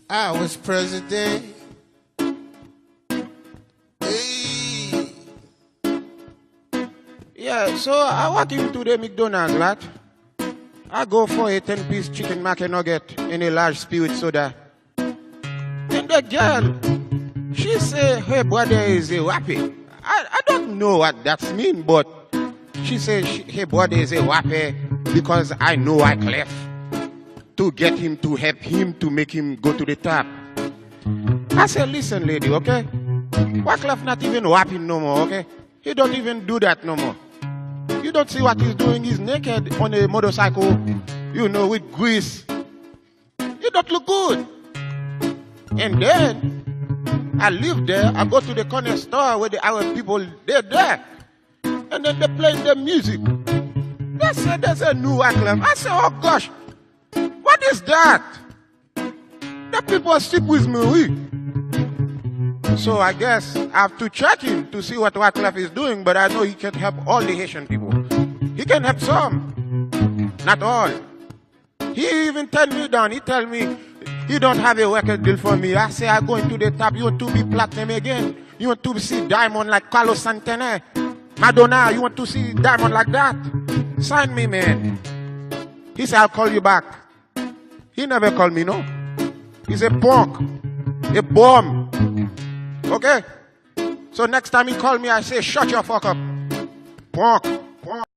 I was president. Hey. Yeah, so I walk into the McDonald's, right? I go for a 10-piece chicken mac and nugget and a large spirit soda. And the girl, she say her brother is a wappy. I don't know what that means, but she say her brother is a wappy because I know Wyclef to get him to help him to make him go to the top. I said, listen, lady, okay? Wyclef not even wapping no more, okay? He don't even do that no more. You don't see what he's doing. He's naked on a motorcycle, you know, with grease. You don't look good. And then I live there. I go to the corner store where the Arab people, they're there. And then they play their music. They said there's a new Wyclef. I said, oh gosh, what is that? The people sleep with me. So I guess I have to check him to see what Wyclef is doing, but I know he can't help all the Haitian people. He can help some, not all. He even turned me down. He tell me, you don't have a record deal for me. I say, I'm going to the top. You want to be platinum again? You want to see diamond like Carlos Santana? Madonna, you want to see diamond like that? Sign me, man. He said, I'll call you back. He never called me, no. He's a punk, a bomb. Okay? So next time he call me, I say, shut your fuck up. Punk.